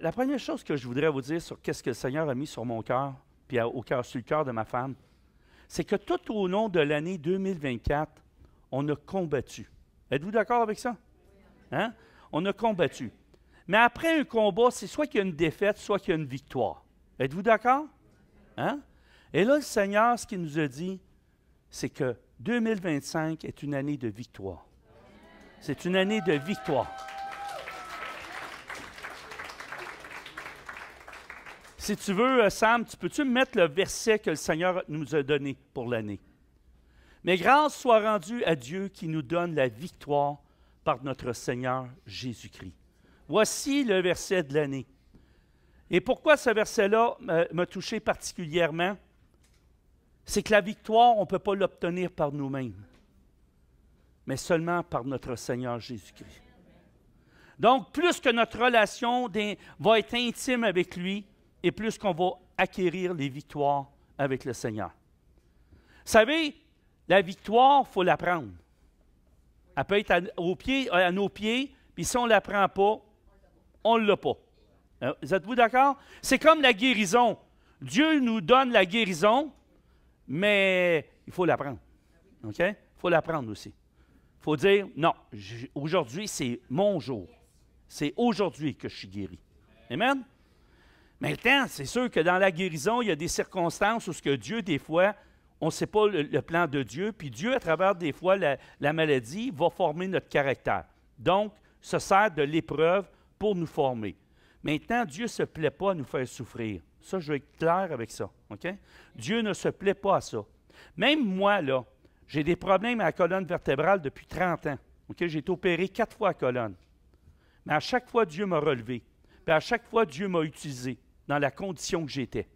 la première chose que je voudrais vous dire sur qu'est-ce que le Seigneur a mis sur mon cœur, puis sur le cœur de ma femme, c'est que tout au long de l'année 2024, on a combattu. Êtes-vous d'accord avec ça? Hein? On a combattu. Mais après un combat, c'est soit qu'il y a une défaite, soit qu'il y a une victoire. Êtes-vous d'accord? Hein? Et là, le Seigneur, ce qu'il nous a dit, c'est que 2025 est une année de victoire. C'est une année de victoire. Si tu veux, Sam, peux-tu me mettre le verset que le Seigneur nous a donné pour l'année? Mais grâce soit rendue à Dieu qui nous donne la victoire par notre Seigneur Jésus-Christ. Voici le verset de l'année. Et pourquoi ce verset-là m'a touché particulièrement? C'est que la victoire, on ne peut pas l'obtenir par nous-mêmes, mais seulement par notre Seigneur Jésus-Christ. Donc, plus que notre relation va être intime avec lui, et plus qu'on va acquérir les victoires avec le Seigneur. Vous savez, la victoire, il faut la prendre. Elle peut être à nos pieds, puis si on ne la prend pas, on ne l'a pas. Êtes-vous d'accord? C'est comme la guérison. Dieu nous donne la guérison, mais il faut la prendre. OK? Il faut la prendre aussi. Il faut dire, non, aujourd'hui, c'est mon jour. C'est aujourd'hui que je suis guéri. Amen? Maintenant, c'est sûr que dans la guérison, il y a des circonstances où ce que Dieu, des fois, on ne sait pas le plan de Dieu, puis Dieu, à travers des fois la maladie, va former notre caractère. Donc, se sert de l'épreuve pour nous former. Maintenant, Dieu ne se plaît pas à nous faire souffrir. Ça, je vais être clair avec ça. OK? Dieu ne se plaît pas à ça. Même moi, là, j'ai des problèmes à la colonne vertébrale depuis 30 ans. OK? J'ai été opéré 4 fois à la colonne. Mais à chaque fois, Dieu m'a relevé. Puis à chaque fois, Dieu m'a utilisé dans la condition que j'étais.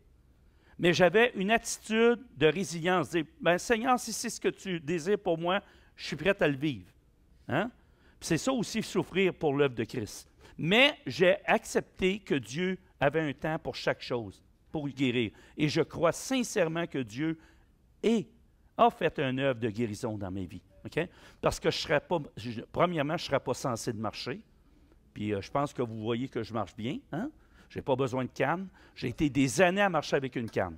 Mais j'avais une attitude de résilience. Dire, ben, Seigneur, si c'est ce que tu désires pour moi, je suis prêt à le vivre. Hein? C'est ça aussi, souffrir pour l'œuvre de Christ. Mais j'ai accepté que Dieu avait un temps pour chaque chose, pour guérir. Et je crois sincèrement que Dieu a fait une œuvre de guérison dans ma vie. Okay? Parce que premièrement, je ne serais pas censé de marcher. Puis je pense que vous voyez que je marche bien. Hein? Je n'ai pas besoin de canne. J'ai été des années à marcher avec une canne.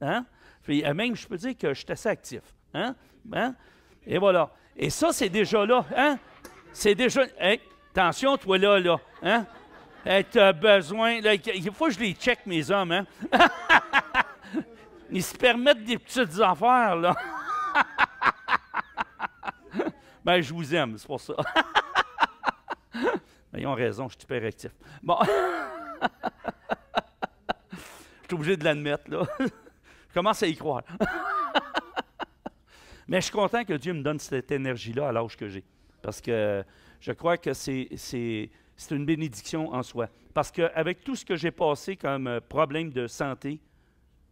Hein? Puis même, je peux dire que je suis assez actif. Hein? Hein? Et voilà. Et ça, c'est déjà là. Hein? C'est déjà... Hey, attention, toi là. Hein? Hey, tu as besoin... Là, il faut que je les check, mes hommes. Hein? Ils se permettent des petites affaires, là. Ben, je vous aime, c'est pour ça. Ben, ils ont raison, je suis hyper actif. Bon. Je suis obligé de l'admettre, là. Je commence à y croire. Mais je suis content que Dieu me donne cette énergie-là à l'âge que j'ai. Parce que je crois que c'est une bénédiction en soi. Parce qu'avec tout ce que j'ai passé comme problème de santé,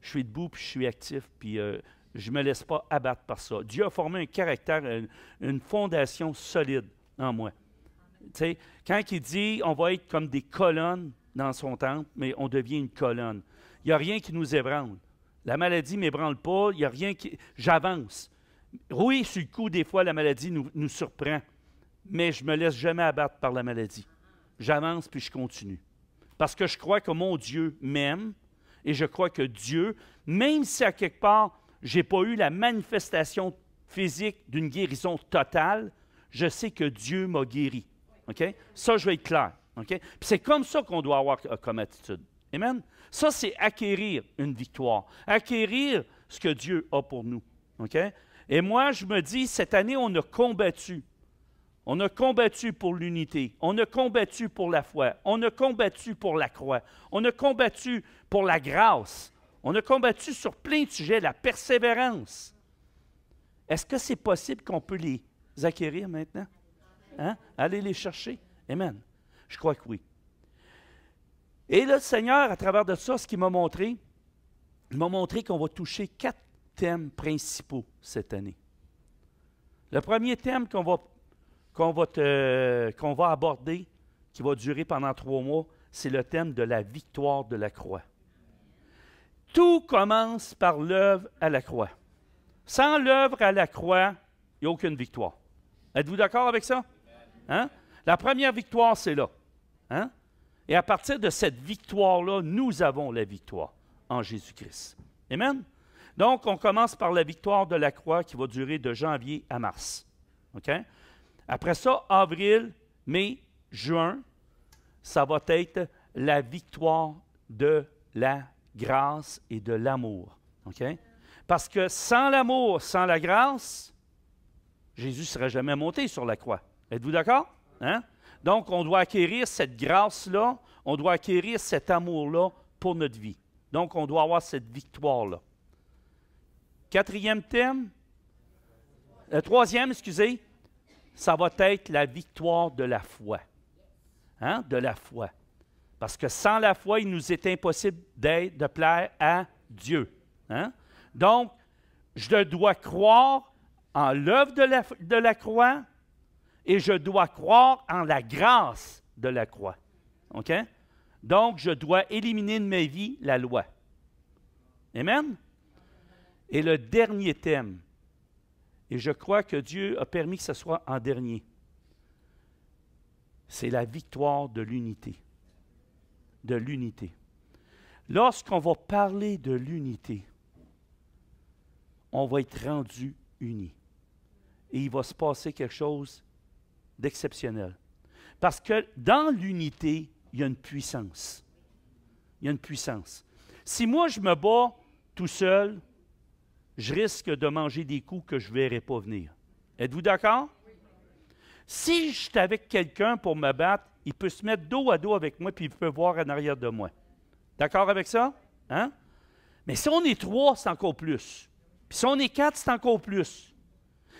je suis debout, puis je suis actif, puis je ne me laisse pas abattre par ça. Dieu a formé un caractère, une fondation solide en moi. Tu sais, quand il dit on va être comme des colonnes dans son temple, mais on devient une colonne. Il n'y a rien qui nous ébranle. La maladie ne m'ébranle pas, il n'y a rien qui... J'avance. Oui, sur le coup, des fois, la maladie nous surprend, mais je ne me laisse jamais abattre par la maladie. J'avance puis je continue. Parce que je crois que mon Dieu m'aime et je crois que Dieu, même si à quelque part, je n'ai pas eu la manifestation physique d'une guérison totale, je sais que Dieu m'a guéri. Okay? Ça, je vais être clair. Okay? Puis c'est comme ça qu'on doit avoir comme attitude. Amen? Ça, c'est acquérir une victoire. Acquérir ce que Dieu a pour nous. Okay? Et moi, je me dis, cette année, on a combattu. On a combattu pour l'unité. On a combattu pour la foi. On a combattu pour la croix. On a combattu pour la grâce. On a combattu sur plein de sujets, la persévérance. Est-ce que c'est possible qu'on peut les acquérir maintenant? Hein? Aller les chercher? Amen. Je crois que oui. Et là, le Seigneur, à travers de ça, ce qu'il m'a montré, il m'a montré qu'on va toucher 4 thèmes principaux cette année. Le premier thème qu'on va aborder, qui va durer pendant 3 mois, c'est le thème de la victoire de la croix. Tout commence par l'œuvre à la croix. Sans l'œuvre à la croix, il n'y a aucune victoire. Êtes-vous d'accord avec ça? Hein? La première victoire, c'est là. Hein? Et à partir de cette victoire-là, nous avons la victoire en Jésus-Christ. Amen? Donc, on commence par la victoire de la croix qui va durer de janvier à mars. OK? Après ça, avril, mai, juin, ça va être la victoire de la grâce et de l'amour. OK? Parce que sans l'amour, sans la grâce, Jésus ne serait jamais monté sur la croix. Êtes-vous d'accord? Hein? Donc, on doit acquérir cette grâce-là, on doit acquérir cet amour-là pour notre vie. Donc, on doit avoir cette victoire-là. Quatrième thème, troisième, excusez, ça va être la victoire de la foi. Hein? De la foi. Parce que sans la foi, il nous est impossible de plaire à Dieu. Hein? Donc, je dois croire en l'œuvre de la croix et je dois croire en la grâce de la croix. OK? Donc, je dois éliminer de ma vie la loi. Amen? Et le dernier thème, et je crois que Dieu a permis que ce soit en dernier, c'est la victoire de l'unité. De l'unité. Lorsqu'on va parler de l'unité, on va être rendu unis. Et il va se passer quelque chose d'exceptionnel. Parce que dans l'unité, il y a une puissance. Il y a une puissance. Si moi, je me bats tout seul, je risque de manger des coups que je ne verrai pas venir. Êtes-vous d'accord? Si je suis avec quelqu'un pour me battre, il peut se mettre dos à dos avec moi puis il peut voir en arrière de moi. D'accord avec ça? Hein? Mais si on est 3, c'est encore plus. Puis si on est 4, c'est encore plus.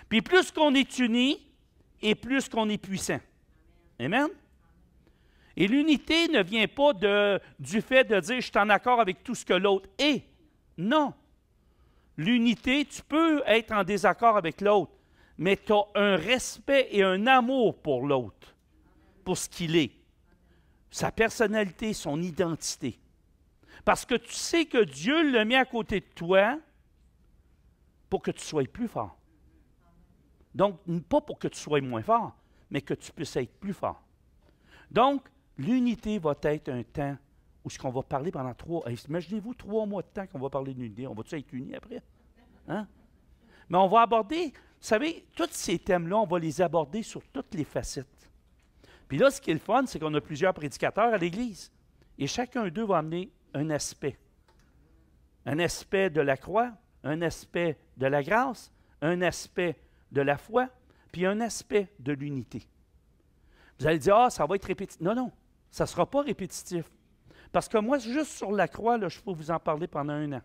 Puis plus qu'on est unis, et plus qu'on est puissant. Amen? Et l'unité ne vient pas du fait de dire « je suis en accord avec tout ce que l'autre est ». Non. L'unité, tu peux être en désaccord avec l'autre, mais tu as un respect et un amour pour l'autre, pour ce qu'il est, sa personnalité, son identité. Parce que tu sais que Dieu l'a mis à côté de toi pour que tu sois plus fort. Donc, pas pour que tu sois moins fort, mais que tu puisses être plus fort. Donc, l'unité va être un temps où ce qu'on va parler pendant 3... Imaginez-vous 3 mois de temps qu'on va parler d'unité. On va-tu être unis après? Hein? Mais on va aborder, vous savez, tous ces thèmes-là, on va les aborder sur toutes les facettes. Puis là, ce qui est le fun, c'est qu'on a plusieurs prédicateurs à l'Église. Et chacun d'eux va amener un aspect. Un aspect de la croix, un aspect de la grâce, un aspect de la foi, puis un aspect de l'unité. Vous allez dire, ah, ça va être répétitif. Non, non, ça ne sera pas répétitif. Parce que moi, juste sur la croix, là, je peux vous en parler pendant 1 an.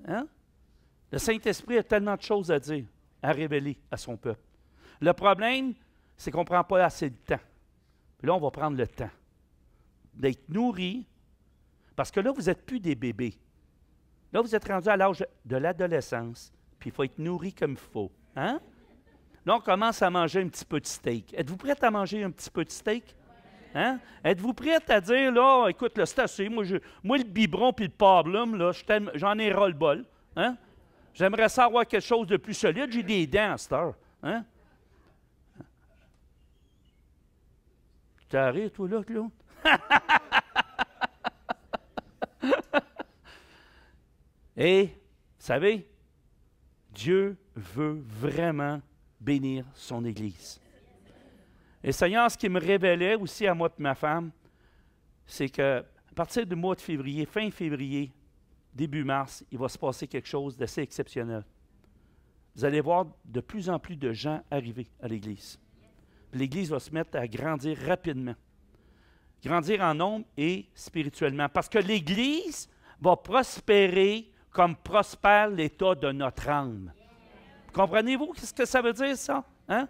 Hein? Le Saint-Esprit a tellement de choses à dire, à révéler à son peuple. Le problème, c'est qu'on ne prend pas assez de temps. Puis là, on va prendre le temps d'être nourri, parce que là, vous n'êtes plus des bébés. Là, vous êtes rendu à l'âge de l'adolescence, puis il faut être nourri comme il faut. Hein? Là, on commence à manger un petit peu de steak. Êtes-vous prête à manger un petit peu de steak? Hein? Êtes-vous prête à dire, là, écoute, là, c'est assez, moi, le biberon puis le pablum, là, j'en ai ras-le-bol. Hein? J'aimerais ça avoir quelque chose de plus solide. J'ai des dents à cette heure. Hein? Tu t'as rire, toi, là, Claude? Et, vous savez, Dieu veut vraiment bénir son Église. Et Seigneur, ce qui me révélait aussi à moi et ma femme, c'est qu'à partir du mois de février, fin février, début mars, il va se passer quelque chose d'assez exceptionnel. Vous allez voir de plus en plus de gens arriver à l'Église. L'Église va se mettre à grandir rapidement. Grandir en nombre et spirituellement. Parce que l'Église va prospérer comme prospère l'état de notre âme. Comprenez-vous ce que ça veut dire, ça? Hein?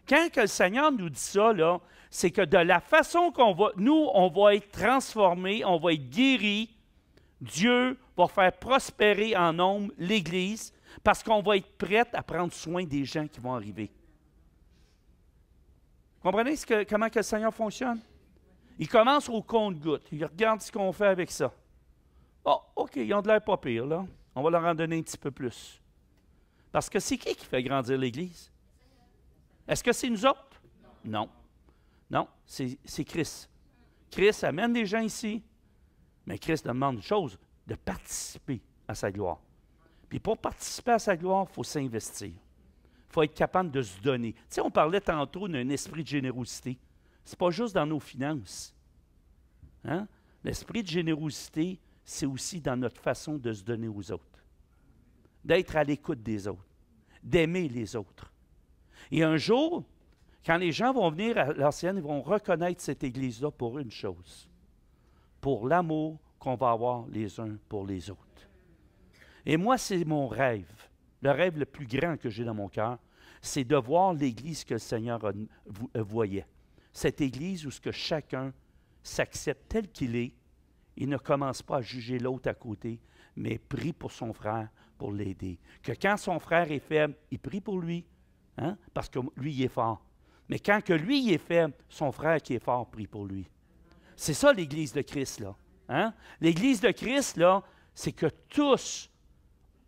Quand que le Seigneur nous dit ça, là, c'est que de la façon on va être transformés, on va être guéris, Dieu va faire prospérer en nombre l'Église parce qu'on va être prêt à prendre soin des gens qui vont arriver. Comprenez comment que le Seigneur fonctionne? Il commence au compte-gouttes. Il regarde ce qu'on fait avec ça. Oh, OK, ils ont de l'air pas pire, là. On va leur en donner un petit peu plus. Parce que c'est qui fait grandir l'Église? Est-ce que c'est nous autres? Non. Non, c'est Christ. Christ amène des gens ici, mais Christ demande une chose, de participer à sa gloire. Puis pour participer à sa gloire, il faut s'investir. Il faut être capable de se donner. Tu sais, on parlait tantôt d'un esprit de générosité. Ce n'est pas juste dans nos finances. Hein? L'esprit de générosité, c'est aussi dans notre façon de se donner aux autres. D'être à l'écoute des autres. D'aimer les autres. Et un jour, quand les gens vont venir à l'ancienne, ils vont reconnaître cette Église-là pour une chose. Pour l'amour qu'on va avoir les uns pour les autres. Et moi, c'est mon rêve. Le rêve le plus grand que j'ai dans mon cœur, c'est de voir l'Église que le Seigneur voyait. Cette Église où ce que chacun s'accepte tel qu'il est et ne commence pas à juger l'autre à côté, mais prie pour son frère, pour l'aider. Que quand son frère est faible, il prie pour lui, hein, parce que lui, il est fort. Mais quand que lui, il est faible, son frère qui est fort prie pour lui. C'est ça l'Église de Christ, là. Hein? L'Église de Christ, là, c'est que tous,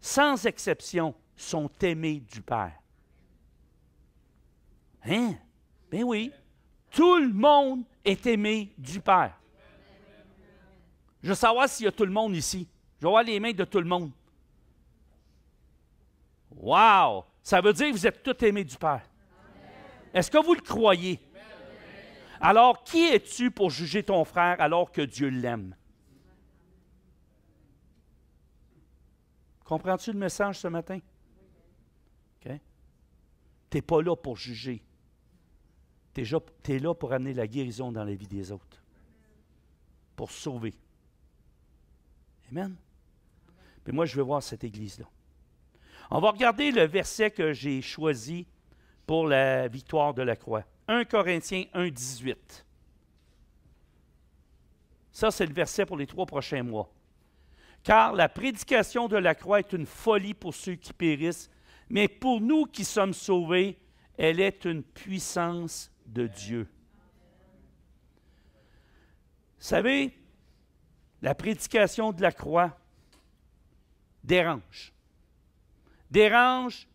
sans exception, sont aimés du Père. Hein? Ben oui. Tout le monde est aimé du Père. Je veux savoir s'il y a tout le monde ici. Je vais voir les mains de tout le monde. Wow! Ça veut dire que vous êtes tous aimés du Père. Est-ce que vous le croyez? Alors, qui es-tu pour juger ton frère alors que Dieu l'aime? Comprends-tu le message ce matin? Okay. Tu n'es pas là pour juger. Tu es là pour amener la guérison dans la vie des autres. Pour sauver. Amen. Puis moi, je veux voir cette Église-là. On va regarder le verset que j'ai choisi pour la victoire de la croix. 1 Corinthiens 1, 18. Ça, c'est le verset pour les 3 prochains mois. Car la prédication de la croix est une folie pour ceux qui périssent, mais pour nous qui sommes sauvés, elle est une puissance de Dieu. Vous savez, la prédication de la croix dérange. Dérange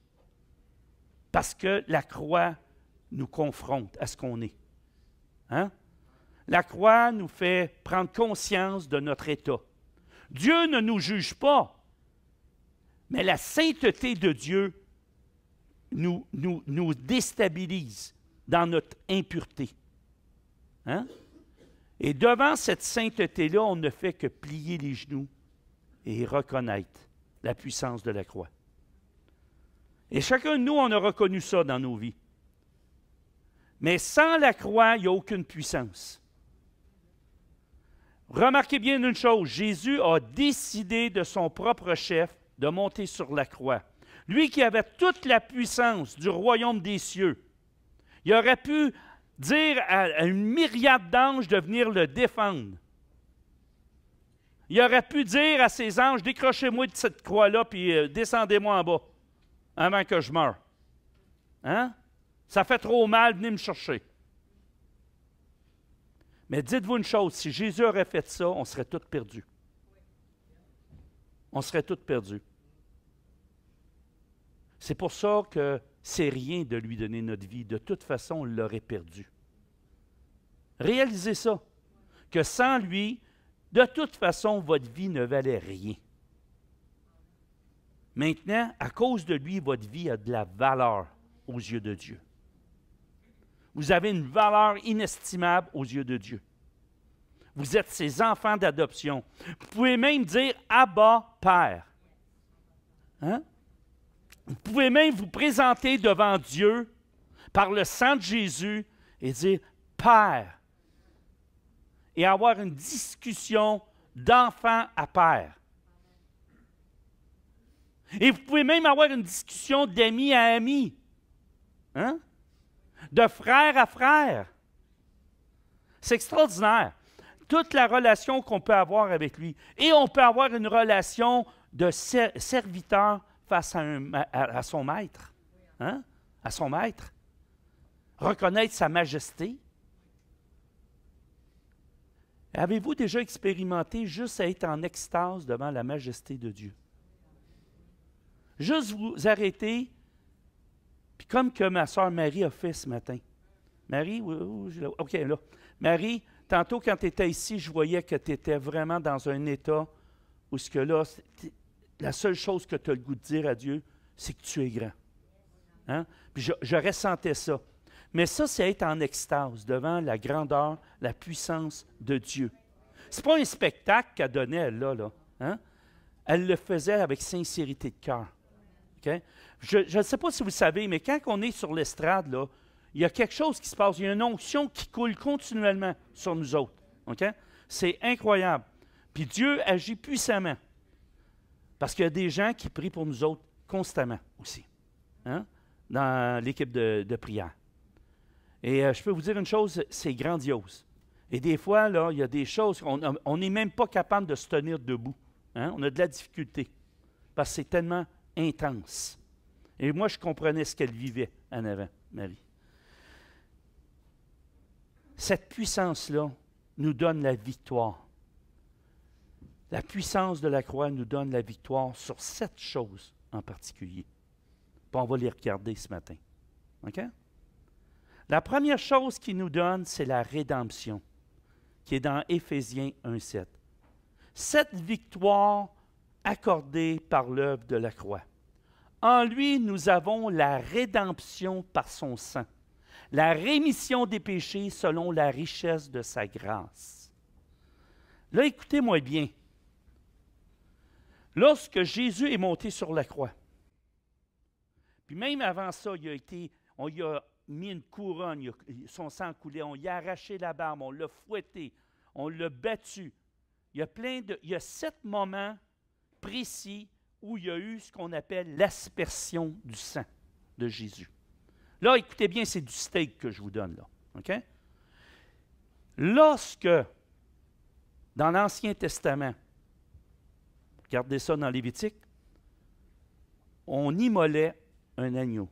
parce que la croix nous confronte à ce qu'on est. Hein? La croix nous fait prendre conscience de notre état. Dieu ne nous juge pas, mais la sainteté de Dieu nous déstabilise dans notre impureté. Hein? Et devant cette sainteté-là, on ne fait que plier les genoux et reconnaître la puissance de la croix. Et chacun de nous, on a reconnu ça dans nos vies. Mais sans la croix, il n'y a aucune puissance. Remarquez bien une chose, Jésus a décidé de son propre chef de monter sur la croix. Lui qui avait toute la puissance du royaume des cieux, il aurait pu dire à une myriade d'anges de venir le défendre. Il aurait pu dire à ses anges, décrochez-moi de cette croix-là, puis descendez-moi en bas, avant que je meure. Hein? Ça fait trop mal, venez me chercher. Mais dites-vous une chose, si Jésus aurait fait ça, on serait tous perdus. On serait tous perdus. C'est pour ça que c'est rien de lui donner notre vie. De toute façon, on l'aurait perdu. Réalisez ça, que sans lui, de toute façon, votre vie ne valait rien. Maintenant, à cause de lui, votre vie a de la valeur aux yeux de Dieu. Vous avez une valeur inestimable aux yeux de Dieu. Vous êtes ses enfants d'adoption. Vous pouvez même dire « Abba, Père ». Hein? Vous pouvez même vous présenter devant Dieu par le sang de Jésus et dire « Père » et avoir une discussion d'enfant à père. Et vous pouvez même avoir une discussion d'ami à ami. Hein? De frère à frère. C'est extraordinaire. Toute la relation qu'on peut avoir avec lui. Et on peut avoir une relation de serviteur face à son maître. Hein? À son maître. Reconnaître sa majesté. Avez-vous déjà expérimenté juste à être en extase devant la majesté de Dieu? Juste vous arrêter, puis comme que ma sœur Marie a fait ce matin, Marie, OK, là. Marie, tantôt quand tu étais ici, je voyais que tu étais vraiment dans un état où ce que là, la seule chose que tu as le goût de dire à Dieu, c'est que tu es grand. Hein? Puis je ressentais ça. Mais ça, c'est être en extase devant la grandeur, la puissance de Dieu. Ce n'est pas un spectacle qu'elle donnait, elle, là. Hein? Elle le faisait avec sincérité de cœur. Okay? Je ne sais pas si vous le savez, mais quand on est sur l'estrade, là, il y a quelque chose qui se passe. Il y a une onction qui coule continuellement sur nous autres. Okay? C'est incroyable. Puis Dieu agit puissamment. Parce qu'il y a des gens qui prient pour nous autres constamment aussi. Hein? Dans l'équipe de prière. Et je peux vous dire une chose, c'est grandiose. Et des fois, là, il y a des choses, on n'est même pas capable de se tenir debout. Hein? On a de la difficulté. Parce que c'est tellement intense. Et moi, je comprenais ce qu'elle vivait en avant, Marie. Cette puissance-là nous donne la victoire. La puissance de la croix nous donne la victoire sur 7 choses en particulier. Puis on va les regarder ce matin. OK? La première chose qu'il nous donne, c'est la rédemption, qui est dans Éphésiens 1,7. Cette victoire accordée par l'œuvre de la croix. En lui, nous avons la rédemption par son sang, la rémission des péchés selon la richesse de sa grâce. Là, écoutez-moi bien. Lorsque Jésus est monté sur la croix, puis même avant ça, on lui a mis une couronne, son sang coulait, on lui a arraché la barbe, on l'a fouetté, on l'a battu. Il y a 7 moments précis où il y a eu ce qu'on appelle l'aspersion du sang de Jésus. Là, écoutez bien, c'est du steak que je vous donne là. OK? Lorsque, dans l'Ancien Testament, regardez ça dans Lévitique, on immolait un agneau.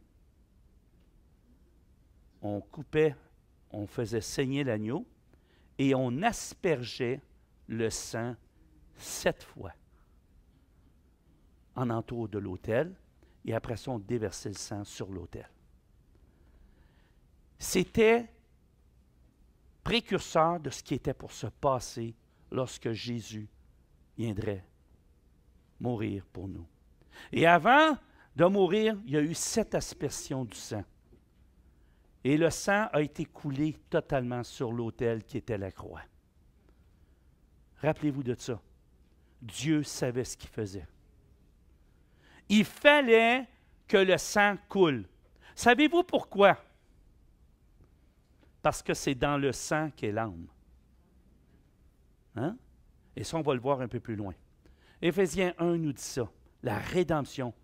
On coupait, on faisait saigner l'agneau et on aspergeait le sang 7 fois en entour de l'autel et après ça, on déversait le sang sur l'autel. C'était précurseur de ce qui était pour se passer lorsque Jésus viendrait mourir pour nous. Et avant de mourir, il y a eu 7 aspersions du sang. Et le sang a été coulé totalement sur l'autel qui était la croix. Rappelez-vous de ça. Dieu savait ce qu'il faisait. Il fallait que le sang coule. Savez-vous pourquoi? Parce que c'est dans le sang qu'est l'âme. Hein? Et ça, on va le voir un peu plus loin. Éphésiens 1 nous dit ça, la rédemption.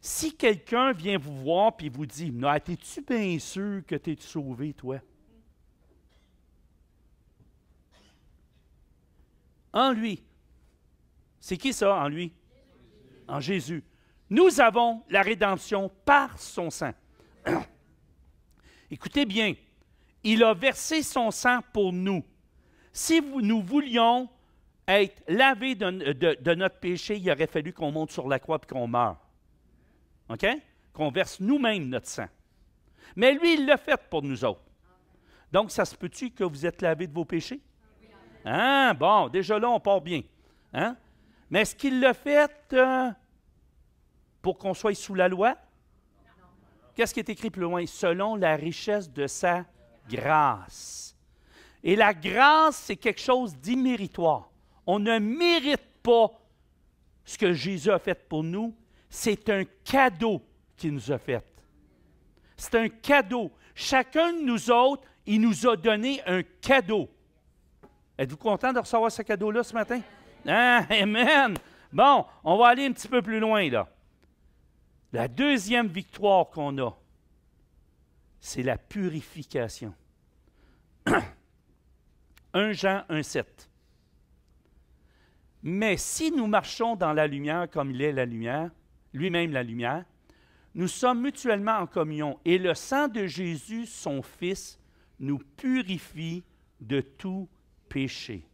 Si quelqu'un vient vous voir et vous dit, « Es-tu bien sûr que tu es sauvé, toi? » En lui. C'est qui ça, en lui? En Jésus. Nous avons la rédemption par son sang. Écoutez bien, il a versé son sang pour nous. Si nous voulions être lavés de notre péché, il aurait fallu qu'on monte sur la croix et qu'on meure. OK? Qu'on verse nous-mêmes notre sang. Mais lui, il l'a fait pour nous autres. Donc, ça se peut-tu que vous êtes lavés de vos péchés? Hein? Bon, déjà là, on part bien. Hein? Mais est-ce qu'il l'a fait pour qu'on soit sous la loi? Qu'est-ce qui est écrit plus loin? Selon la richesse de sa grâce. Et la grâce, c'est quelque chose d'imméritoire. On ne mérite pas ce que Jésus a fait pour nous. C'est un cadeau qu'il nous a fait. C'est un cadeau. Chacun de nous autres, il nous a donné un cadeau. Êtes-vous content de recevoir ce cadeau-là ce matin? Ah, amen! Bon, on va aller un petit peu plus loin, là. La deuxième victoire qu'on a, c'est la purification. 1 Jean 1,7. Mais si nous marchons dans la lumière comme il est la lumière, lui-même la lumière, nous sommes mutuellement en communion et le sang de Jésus, son Fils, nous purifie de tout péché.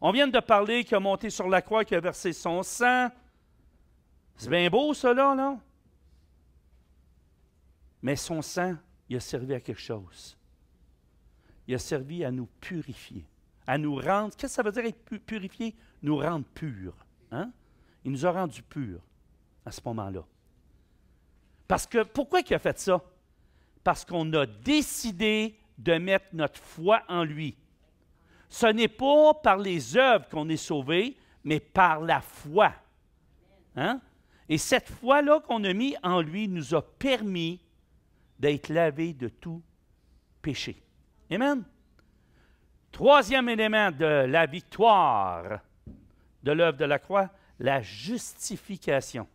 On vient de parler qu'il a monté sur la croix, qu'il a versé son sang. C'est bien beau, ça, là, non? Mais son sang, il a servi à quelque chose. il a servi à nous purifier, à nous rendre. Qu'est-ce que ça veut dire être purifié? Nous rendre purs. Hein? Il nous a rendus purs à ce moment-là. Parce que, pourquoi il a fait ça? Parce qu'on a décidé de mettre notre foi en lui. Ce n'est pas par les œuvres qu'on est sauvé, mais par la foi. Hein? Et cette foi-là qu'on a mis en lui nous a permis d'être lavés de tout péché. Amen. Troisième élément de la victoire de l'œuvre de la croix, la justification.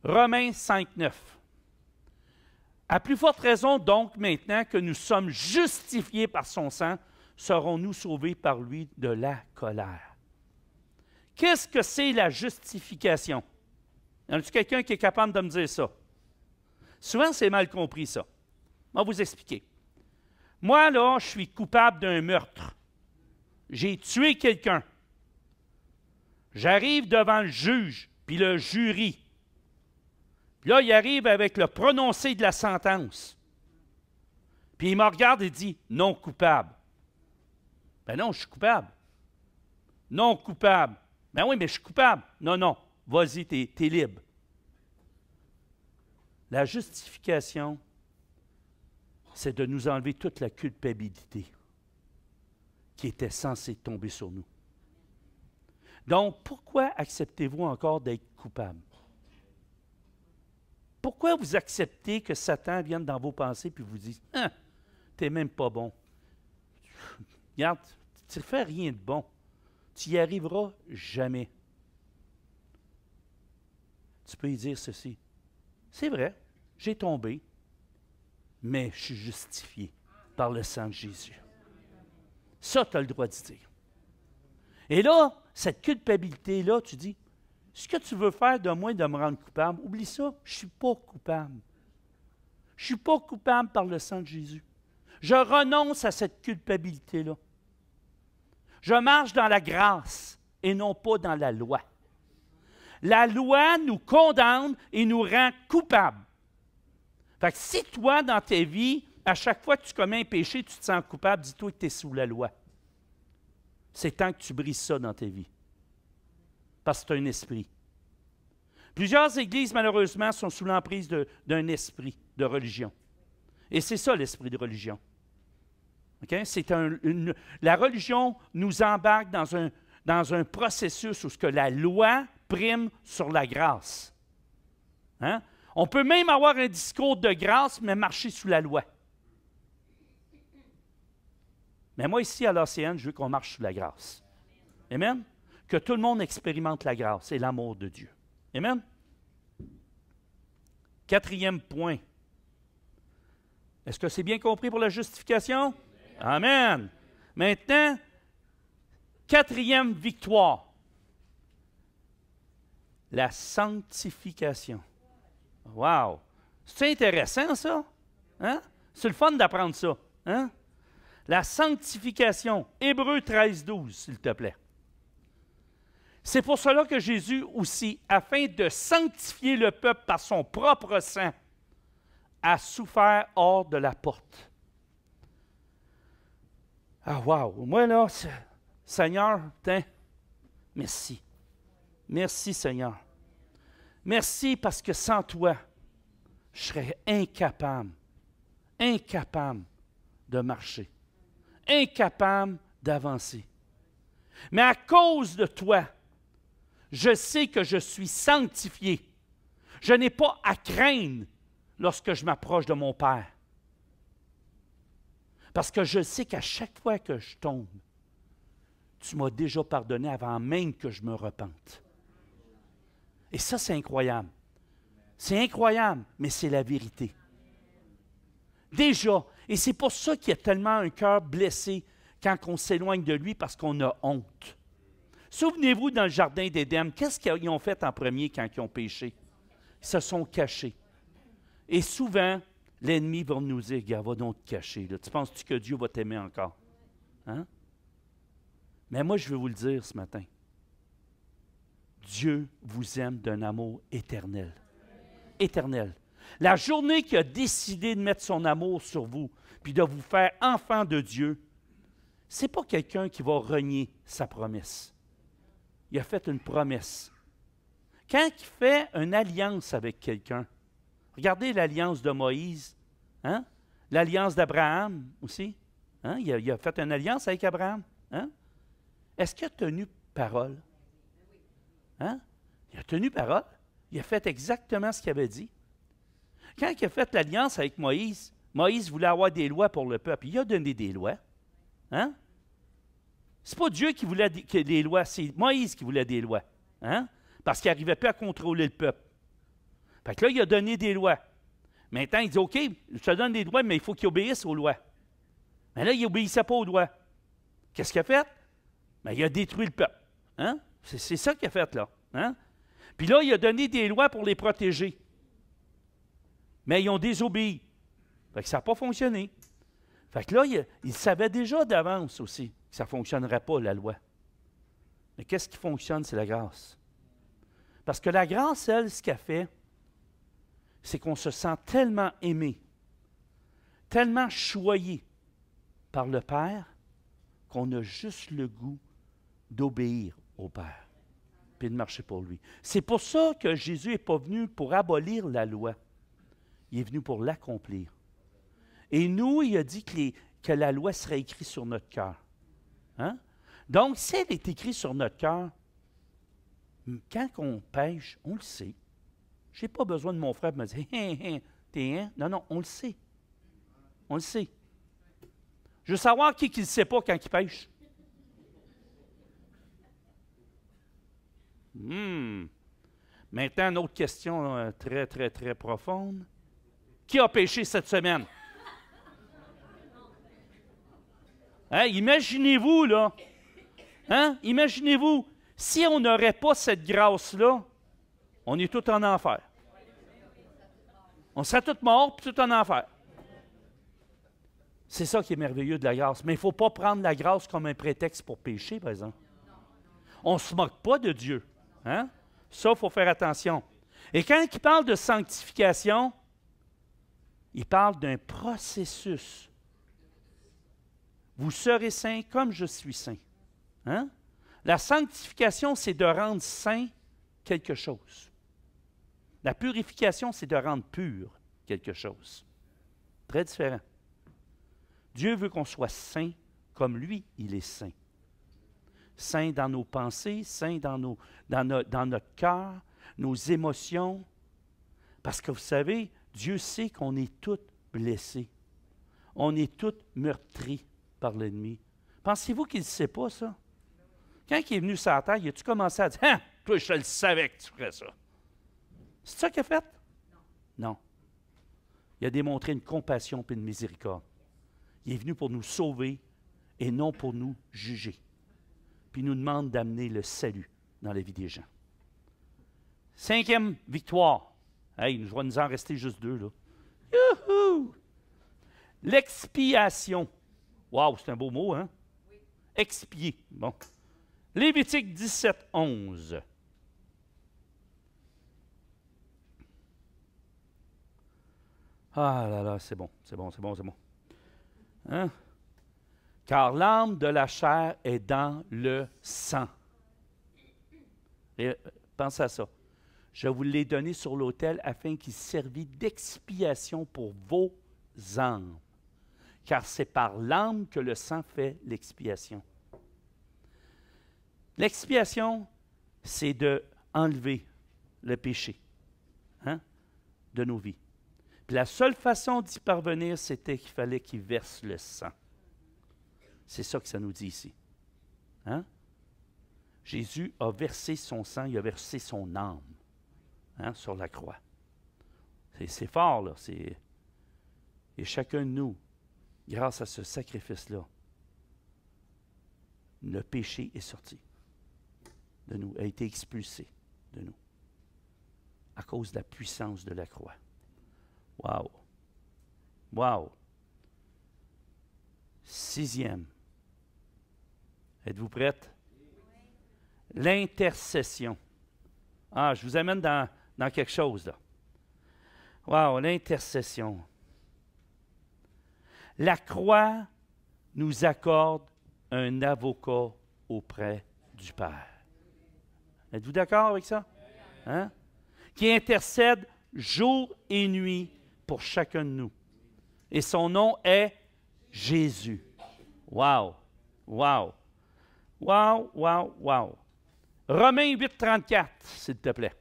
Romains 5, 9. À plus forte raison, donc, maintenant que nous sommes justifiés par son sang, serons-nous sauvés par lui de la colère. Qu'est-ce que c'est la justification? Y en a-t-il quelqu'un qui est capable de me dire ça? Souvent, c'est mal compris, ça. Je vais vous expliquer. Moi, là, je suis coupable d'un meurtre. J'ai tué quelqu'un. J'arrive devant le juge, puis le jury. Puis là, il arrive avec le prononcé de la sentence. Puis il me regarde et dit « non coupable ». Ben non, je suis coupable. Non coupable. Ben oui, mais je suis coupable. Non, non, vas-y, t'es libre. La justification, c'est de nous enlever toute la culpabilité qui était censée tomber sur nous. Donc, pourquoi acceptez-vous encore d'être coupable? Pourquoi vous acceptez que Satan vienne dans vos pensées et vous dise « Ah, t'es même pas bon. Regarde, tu ne fais rien de bon. Tu n'y arriveras jamais. » Tu peux y dire ceci. C'est vrai, j'ai tombé, mais je suis justifié par le sang de Jésus. Ça, tu as le droit de dire. Et là, cette culpabilité-là, tu dis, ce que tu veux faire de moi de me rendre coupable, oublie ça, je ne suis pas coupable. Je ne suis pas coupable par le sang de Jésus. Je renonce à cette culpabilité-là. Je marche dans la grâce et non pas dans la loi. La loi nous condamne et nous rend coupables. Fait que si toi, dans ta vie, à chaque fois que tu commets un péché, tu te sens coupable, dis-toi que tu es sous la loi. C'est temps que tu brises ça dans ta vie. Parce que tu as un esprit. Plusieurs églises, malheureusement, sont sous l'emprise d'un esprit de religion. Et c'est ça, l'esprit de religion. Okay? La religion nous embarque dans un processus où ce que la loi prime sur la grâce. Hein? On peut même avoir un discours de grâce, mais marcher sous la loi. Mais moi, ici, à l'ACN, je veux qu'on marche sous la grâce. Amen? Que tout le monde expérimente la grâce et l'amour de Dieu. Amen? Quatrième point. Est-ce que c'est bien compris pour la justification? Amen. Maintenant, quatrième victoire. La sanctification. Wow! C'est intéressant, ça? Hein? C'est le fun d'apprendre ça. Hein? La sanctification. Hébreux 13, 12, s'il te plaît. C'est pour cela que Jésus aussi, afin de sanctifier le peuple par son propre sang, a souffert hors de la porte. Ah, wow! Moi, là, Seigneur, merci. Merci, Seigneur. Merci parce que sans toi, je serais incapable de marcher, incapable d'avancer. Mais à cause de toi, je sais que je suis sanctifié. Je n'ai pas à craindre lorsque je m'approche de mon Père. Parce que je sais qu'à chaque fois que je tombe, tu m'as déjà pardonné avant même que je me repente. Et ça, c'est incroyable. C'est incroyable, mais c'est la vérité. Déjà, et c'est pour ça qu'il y a tellement un cœur blessé quand on s'éloigne de lui parce qu'on a honte. Souvenez-vous, dans le jardin d'Éden, qu'est-ce qu'ils ont fait en premier quand ils ont péché? Ils se sont cachés. Et souvent, l'ennemi va nous dire, gars, va donc te cacher. Là. Tu penses-tu que Dieu va t'aimer encore? Hein? Mais moi, je veux vous le dire ce matin. Dieu vous aime d'un amour éternel. Éternel. La journée qu'il a décidé de mettre son amour sur vous, puis de vous faire enfant de Dieu, ce n'est pas quelqu'un qui va renier sa promesse. Il a fait une promesse. Quand il fait une alliance avec quelqu'un, regardez l'alliance de Moïse, hein? L'alliance d'Abraham aussi. Hein? Il a fait une alliance avec Abraham. Hein? Est-ce qu'il a tenu parole? Hein? Il a tenu parole. Il a fait exactement ce qu'il avait dit. Quand il a fait l'alliance avec Moïse, Moïse voulait avoir des lois pour le peuple. Il a donné des lois. Hein? Ce n'est pas Dieu qui voulait des lois, c'est Moïse qui voulait des lois. Hein? Parce qu'il n'arrivait pas à contrôler le peuple. Fait que là, il a donné des lois. Maintenant, il dit, OK, je te donne des lois, mais il faut qu'il obéisse aux lois. Mais là, il n'obéissait pas aux lois. Qu'est-ce qu'il a fait? Bien, il a détruit le peuple. Hein? C'est ça qu'il a fait, là. Hein? Puis là, il a donné des lois pour les protéger. Mais ils ont désobéi. Fait que ça n'a pas fonctionné. Fait que là, il savait déjà d'avance aussi que ça ne fonctionnerait pas, la loi. Mais qu'est-ce qui fonctionne? C'est la grâce. Parce que la grâce, elle, ce qu'elle fait, c'est qu'on se sent tellement aimé, tellement choyé par le Père, qu'on a juste le goût d'obéir au Père, puis de marcher pour lui. C'est pour ça que Jésus n'est pas venu pour abolir la loi. Il est venu pour l'accomplir. Et nous, il a dit que la loi serait écrite sur notre cœur. Hein? Donc, si elle est écrite sur notre cœur, quand on pêche, on le sait. Je n'ai pas besoin de mon frère pour me dire, t'es un. Non, non, on le sait. On le sait. Je veux savoir qui ne le sait pas quand il pêche. Maintenant, une autre question très, très, très profonde. Qui a pêché cette semaine? Hein? Imaginez-vous, là. Hein? Imaginez-vous, si on n'aurait pas cette grâce-là, on est tous en enfer. On serait tous morts, puis tous en enfer. C'est ça qui est merveilleux de la grâce. Mais il ne faut pas prendre la grâce comme un prétexte pour pécher, par exemple. On ne se moque pas de Dieu. Hein? Ça, il faut faire attention. Et quand il parle de sanctification, il parle d'un processus. Vous serez saints comme je suis saint. Hein? La sanctification, c'est de rendre saint quelque chose. La purification, c'est de rendre pur quelque chose. Très différent. Dieu veut qu'on soit saint comme lui, il est saint. Saint dans nos pensées, saint dans notre cœur, nos émotions. Parce que vous savez, Dieu sait qu'on est tous blessés. On est tous meurtris par l'ennemi. Pensez-vous qu'il ne sait pas ça? Quand il est venu sur la terre, il a-tu commencé à dire « Hein, toi, je le savais que tu ferais ça. » C'est ça qu'il a fait? Non. Il a démontré une compassion et une miséricorde. Il est venu pour nous sauver et non pour nous juger. Puis il nous demande d'amener le salut dans la vie des gens. 5e victoire. Hey, il va nous en rester juste 2, là. Youhou! L'expiation. Wow, c'est un beau mot, hein? Oui. Expier. Bon. Lévitique 17, 11. Ah là là, c'est bon, c'est bon, c'est bon, c'est bon. Hein? Car l'âme de la chair est dans le sang. Et, pensez à ça. Je vous l'ai donné sur l'autel afin qu'il servît d'expiation pour vos âmes. Car c'est par l'âme que le sang fait l'expiation. L'expiation, c'est d'enlever le péché, hein, de nos vies. Puis la seule façon d'y parvenir, c'était qu'il fallait qu'il verse le sang. C'est ça que ça nous dit ici. Hein? Jésus a versé son sang, il a versé son âme, hein, sur la croix. C'est fort, là. Et chacun de nous, grâce à ce sacrifice-là, le péché est sorti de nous, a été expulsé de nous, à cause de la puissance de la croix. Wow! Wow! 6e. Êtes-vous prête? L'intercession. Ah, je vous amène dans quelque chose, là. Wow, l'intercession. La croix nous accorde un avocat auprès du Père. Êtes-vous d'accord avec ça? Hein? Qui intercède jour et nuit pour chacun de nous. Et son nom est Jésus. Wow! Wow! Wow, wow, wow. Romains 8, 34, s'il te plaît.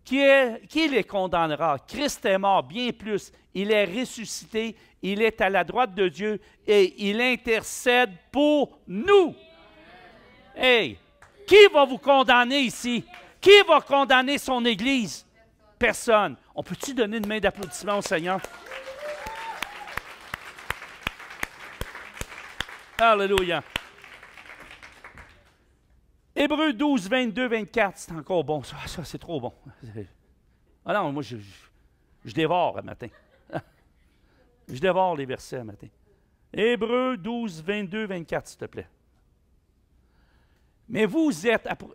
Qui les condamnera? Christ est mort, bien plus. Il est ressuscité, il est à la droite de Dieu et il intercède pour nous. Hey! Qui va vous condamner ici? Qui va condamner son Église? Personne. On peut-tu donner une main d'applaudissement au Seigneur? Alléluia. Hébreux 12, 22, 24, c'est encore bon. Ça c'est trop bon. Ah non, moi, je dévore le matin. Je dévore les versets le matin. Hébreux 12, 22, 24, s'il te plaît. Mais vous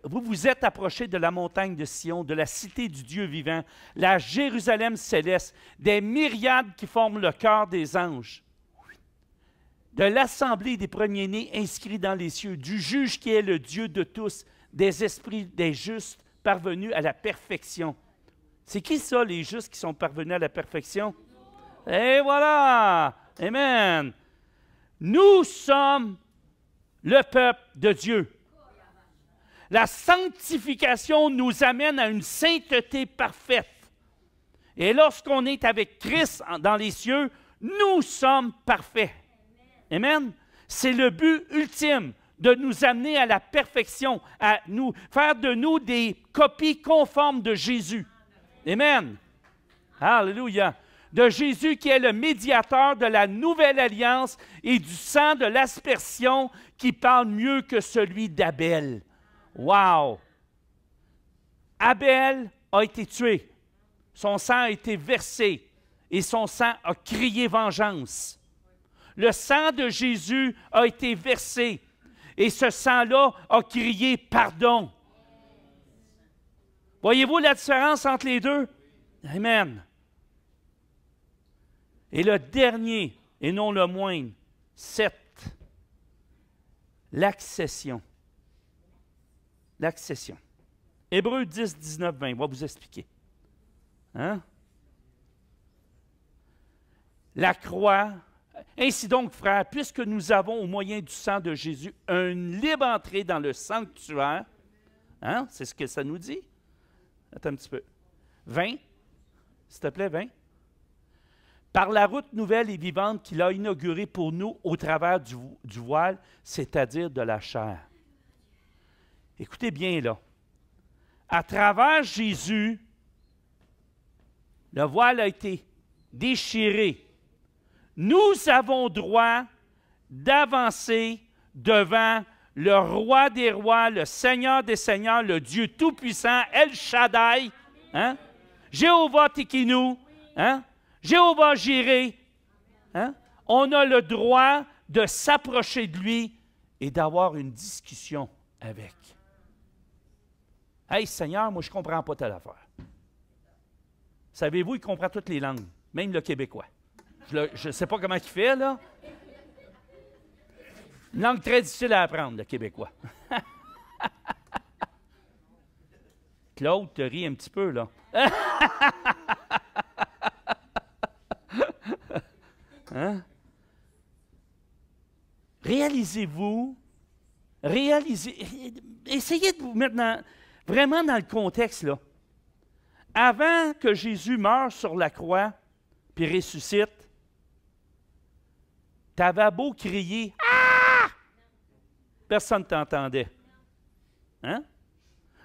vous êtes approchés de la montagne de Sion, de la cité du Dieu vivant, la Jérusalem céleste, des myriades qui forment le cœur des anges, de l'assemblée des premiers-nés inscrits dans les cieux, du juge qui est le Dieu de tous, des esprits des justes parvenus à la perfection. C'est qui ça, les justes qui sont parvenus à la perfection? Et voilà! Amen! Nous sommes le peuple de Dieu. La sanctification nous amène à une sainteté parfaite. Et lorsqu'on est avec Christ dans les cieux, nous sommes parfaits. Amen. C'est le but ultime de nous amener à la perfection, à nous faire de nous des copies conformes de Jésus. Amen. Alléluia. De Jésus qui est le médiateur de la nouvelle alliance et du sang de l'aspersion qui parle mieux que celui d'Abel. Wow! Abel a été tué. Son sang a été versé et son sang a crié vengeance. Le sang de Jésus a été versé et ce sang-là a crié pardon. Voyez-vous la différence entre les deux? Amen. Et le dernier, et non le moindre, 7, l'accession. L'accession. Hébreux 10, 19, 20, je vais vous expliquer. Hein? La croix. Ainsi donc, frères, puisque nous avons au moyen du sang de Jésus une libre entrée dans le sanctuaire, hein? C'est ce que ça nous dit? Attends un petit peu. 20, s'il te plaît, 20. Par la route nouvelle et vivante qu'il a inaugurée pour nous au travers du voile, c'est-à-dire de la chair. Écoutez bien là. À travers Jésus, le voile a été déchiré. Nous avons droit d'avancer devant le roi des rois, le Seigneur des seigneurs, le Dieu tout-puissant, El Shaddai, hein? Jéhovah Tikinu, hein? Jéhovah Jireh. Hein? On a le droit de s'approcher de lui et d'avoir une discussion avec. Hey Seigneur, moi je ne comprends pas telle affaire. Savez-vous, il comprend toutes les langues, même le québécois. Je ne sais pas comment il fait, là. Une langue très difficile à apprendre, le québécois. Claude te rit un petit peu, là. Hein? Essayez de vous mettre vraiment dans le contexte, là. Avant que Jésus meure sur la croix, puis ressuscite, tu avais beau crier « Ah! » Personne ne t'entendait. Hein?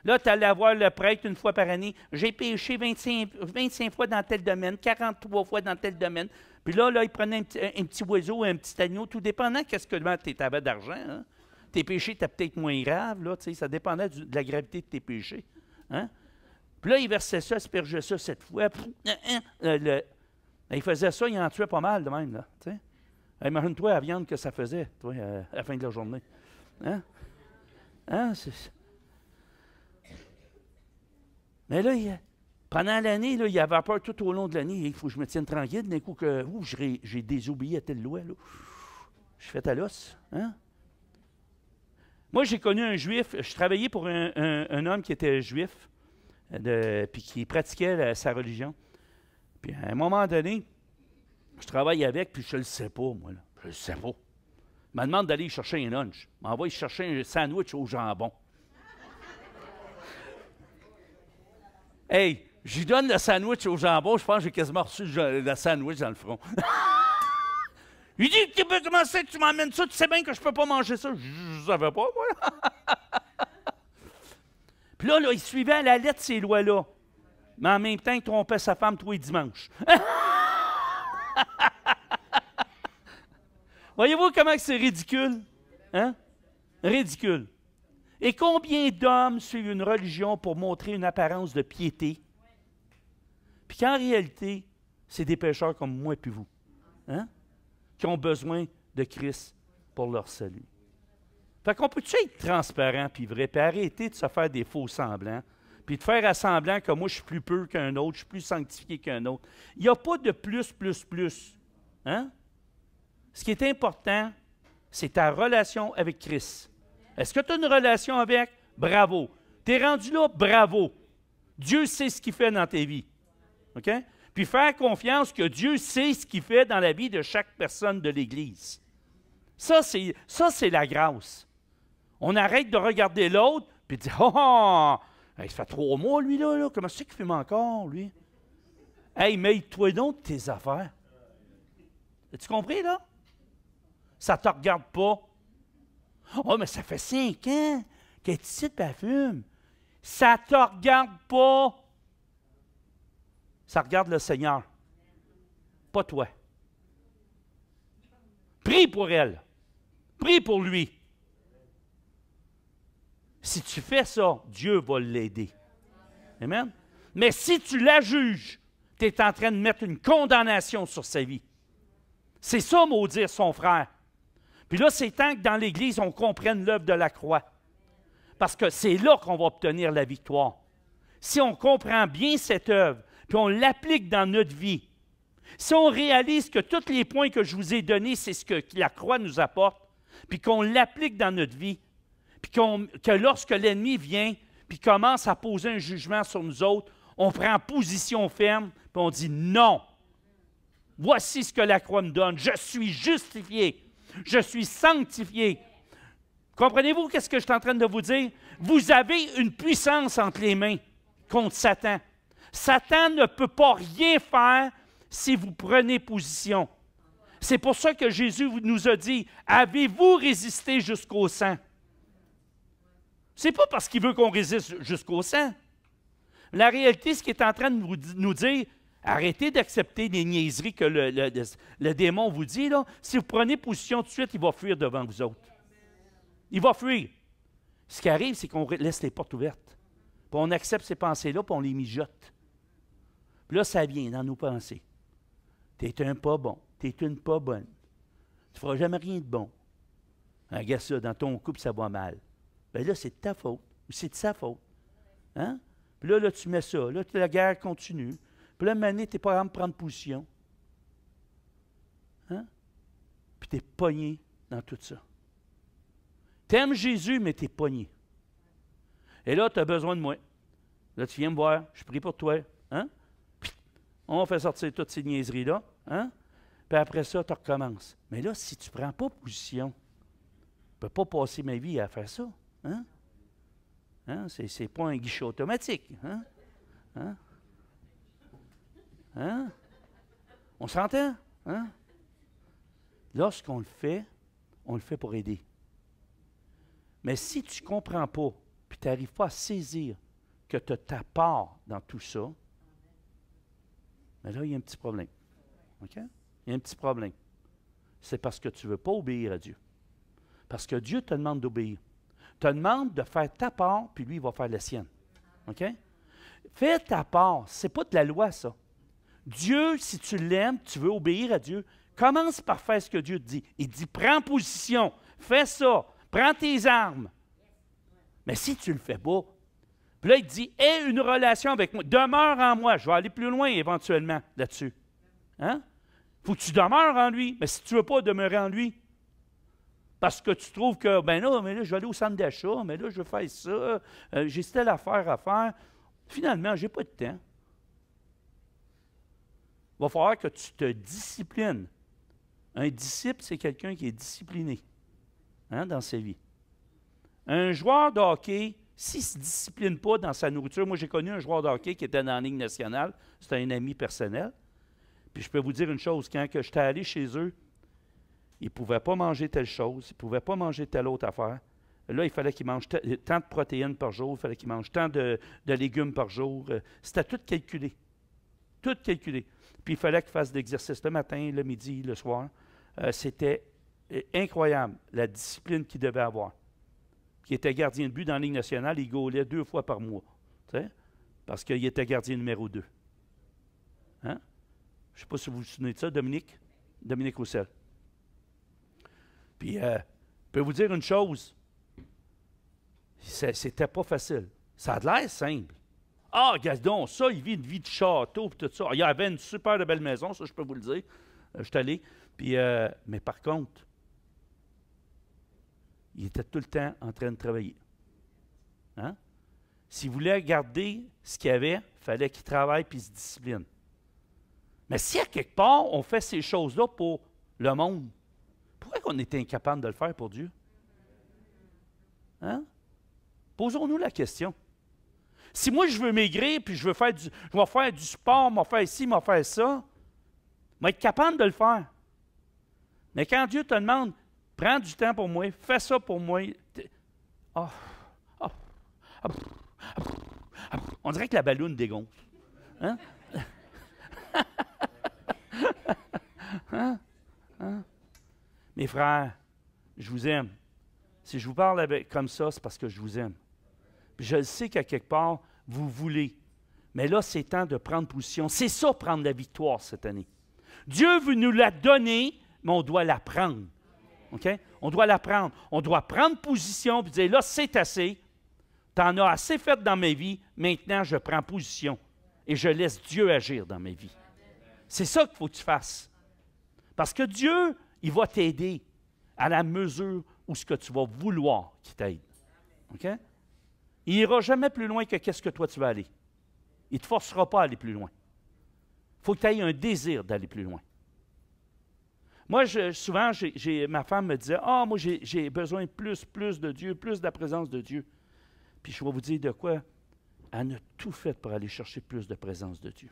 Là, tu allais voir le prêtre une fois par année. J'ai péché 25 fois dans tel domaine, 43 fois dans tel domaine. Puis là, il prenait un petit oiseau, un petit agneau, tout dépendant de ce que tu avais d'argent. Hein? Tes péchés étaient peut-être moins graves, là, ça dépendait de la gravité de tes péchés. Hein? Puis là, il versait ça, aspergeait ça 7 fois. Il faisait ça, il en tuait pas mal de même. Là, imagine-toi la viande que ça faisait, toi, à la fin de la journée. Hein? Hein? Mais là, Pendant l'année, là, il avait peur tout au long de l'année. Il faut que je me tienne tranquille. D'un coup, que j'ai désobéi à telle loi. Là. Je fais à l'os. Hein? Moi, j'ai connu un juif. Je travaillais pour un homme qui était juif, puis qui pratiquait sa religion. Puis à un moment donné, je travaille avec, puis je ne le sais pas, moi. Là. Je ne le sais pas. Il me demande d'aller chercher un lunch. Il m'envoie chercher un sandwich au jambon. Hey, je lui donne le sandwich au jambon. Je pense que j'ai quasiment reçu le sandwich dans le front. Il dit, comment c'est que tu m'emmènes ça? Tu sais bien que je ne peux pas manger ça. Je ne savais pas, moi. Puis là, il suivait à la lettre ces lois-là. Mais en même temps, il trompait sa femme tous les dimanches. Voyez-vous comment c'est ridicule? Hein? Ridicule. Et combien d'hommes suivent une religion pour montrer une apparence de piété? Puis qu'en réalité, c'est des pécheurs comme moi et puis vous. Hein? Qui ont besoin de Christ pour leur salut. Fait qu'on peut-tu être transparent puis vrai, puis arrêter de se faire des faux semblants, puis de faire à semblant que moi, je suis plus pur qu'un autre, je suis plus sanctifié qu'un autre. Il n'y a pas de plus. Hein? Ce qui est important, c'est ta relation avec Christ. Est-ce que tu as une relation avec? Bravo. Tu es rendu là? Bravo. Dieu sait ce qu'il fait dans tes vies. OK? Puis faire confiance que Dieu sait ce qu'il fait dans la vie de chaque personne de l'Église. Ça, c'est la grâce. On arrête de regarder l'autre puis de dire, oh, il fait 3 mois, lui, là. Comment c'est qu'il fume encore, lui? Hey, mêle-toi donc de tes affaires. As-tu compris, là? Ça ne te regarde pas. Oh, mais ça fait 5 ans qu'elle est ici, puis elle fume. Ça ne te regarde pas. Ça regarde le Seigneur, pas toi. Prie pour elle. Prie pour lui. Si tu fais ça, Dieu va l'aider. Amen? Mais si tu la juges, tu es en train de mettre une condamnation sur sa vie. C'est ça, maudire son frère. Puis là, c'est temps que dans l'Église, on comprenne l'œuvre de la croix. Parce que c'est là qu'on va obtenir la victoire. Si on comprend bien cette œuvre, puis on l'applique dans notre vie, si on réalise que tous les points que je vous ai donnés, c'est ce que la croix nous apporte, puis qu'on l'applique dans notre vie, puis que lorsque l'ennemi vient, puis commence à poser un jugement sur nous autres, on prend position ferme, puis on dit non. Voici ce que la croix me donne. Je suis justifié. Je suis sanctifié. Comprenez-vous qu'est-ce que je suis en train de vous dire? Vous avez une puissance entre les mains contre Satan. Satan ne peut pas rien faire si vous prenez position. C'est pour ça que Jésus nous a dit, avez-vous résisté jusqu'au sang? Ce n'est pas parce qu'il veut qu'on résiste jusqu'au sang. La réalité, ce qu'il est en train de nous dire, arrêtez d'accepter les niaiseries que le démon vous dit. Là. Si vous prenez position tout de suite, il va fuir devant vous autres. Il va fuir. Ce qui arrive, c'est qu'on laisse les portes ouvertes. Puis on accepte ces pensées-là, puis on les mijote. Puis là, ça vient dans nos pensées. Tu es un pas bon. Tu es une pas bonne. Tu ne feras jamais rien de bon. Regarde ça, dans ton couple, ça va mal. Bien là, c'est de ta faute. Ou c'est de sa faute. Hein? Puis là, tu mets ça. Là, la guerre continue. Puis là, maintenant, tu n'es pas capable de prendre position. Hein? Puis tu es pogné dans tout ça. Tu aimes Jésus, mais tu es pogné. Et là, tu as besoin de moi. Là, tu viens me voir. Je prie pour toi. Hein? On fait sortir toutes ces niaiseries-là. Hein? Puis après ça, tu recommences. Mais là, si tu ne prends pas position, je ne peux pas passer ma vie à faire ça. Hein? Hein? Ce n'est pas un guichet automatique. Hein? Hein? Hein? On s'entend? Hein? Lorsqu'on le fait pour aider. Mais si tu ne comprends pas, puis tu n'arrives pas à saisir que tu as ta part dans tout ça, mais là, il y a un petit problème. OK? Il y a un petit problème. C'est parce que tu ne veux pas obéir à Dieu. Parce que Dieu te demande d'obéir. Te demande de faire ta part, puis lui, il va faire la sienne. OK? Fais ta part. Ce n'est pas de la loi, ça. Dieu, si tu l'aimes, tu veux obéir à Dieu, commence par faire ce que Dieu te dit. Il dit, prends position, fais ça, prends tes armes. Mais si tu ne le fais pas, Puis là, il dit, aie une relation avec moi. Demeure en moi. Je vais aller plus loin éventuellement là-dessus. Hein? Faut que tu demeures en lui. Mais si tu ne veux pas demeurer en lui, parce que tu trouves que, ben non, mais là, je vais aller au centre d'achat, mais là, je veux faire ça, j'ai telle affaire à faire. Finalement, je n'ai pas de temps. Il va falloir que tu te disciplines. Un disciple, c'est quelqu'un qui est discipliné dans sa vie. Un joueur de hockey, s'il ne se discipline pas dans sa nourriture, moi j'ai connu un joueur de hockey qui était dans la Ligue nationale, c'était un ami personnel, puis je peux vous dire une chose, quand j'étais allé chez eux, ils ne pouvaient pas manger telle chose, ils ne pouvaient pas manger telle autre affaire. Là, il fallait qu'ils mangent tant de protéines par jour, il fallait qu'ils mangent tant de légumes par jour. C'était tout calculé. Tout calculé. Puis il fallait qu'ils fassent de l'exercice le matin, le midi, le soir. C'était incroyable, la discipline qu'ils devaient avoir. Qui était gardien de but dans la Ligue nationale, il gaulait 2 fois par mois. Parce qu'il était gardien numéro 2. Hein? Je ne sais pas si vous vous souvenez de ça, Dominique. Dominique Roussel. Puis, je peux vous dire une chose. C'était pas facile. Ça a l'air simple. Ah, regarde donc, ça, il vit une vie de château, puis tout ça. Il y avait une super belle maison, ça, je peux vous le dire. Je suis allé. Puis, mais par contre, il était tout le temps en train de travailler. Hein? S'il voulait garder ce qu'il avait, il fallait qu'il travaille puis se discipline. Mais si à quelque part, on fait ces choses-là pour le monde, pourquoi on est incapable de le faire pour Dieu? Hein? Posons-nous la question. Si moi, je veux maigrir, puis je vais faire du sport, je vais faire ci, je vais faire ça, je vais être capable de le faire. Mais quand Dieu te demande, prends du temps pour moi, fais ça pour moi, on dirait que la balloune dégonfle. Hein? Hein? Mes frères, je vous aime. Si je vous parle comme ça, c'est parce que je vous aime. Puis je sais qu'à quelque part, vous voulez. Mais là, c'est temps de prendre position. C'est ça, prendre la victoire cette année. Dieu veut nous la donner, mais on doit la prendre. OK? On doit la prendre. On doit prendre position et dire, là, c'est assez. Tu en as assez fait dans ma vie. Maintenant, je prends position. Et je laisse Dieu agir dans ma vie. C'est ça qu'il faut que tu fasses. Parce que Dieu, il va t'aider à la mesure où ce que tu vas vouloir qu'il t'aide. OK? Il n'ira jamais plus loin que qu'est-ce que toi tu vas aller. Il ne te forcera pas à aller plus loin. Il faut que tu aies un désir d'aller plus loin. Moi, souvent, ma femme me disait, « Ah, moi, j'ai besoin plus de Dieu, plus de la présence de Dieu. » Puis je vais vous dire de quoi? Elle a tout fait pour aller chercher plus de présence de Dieu.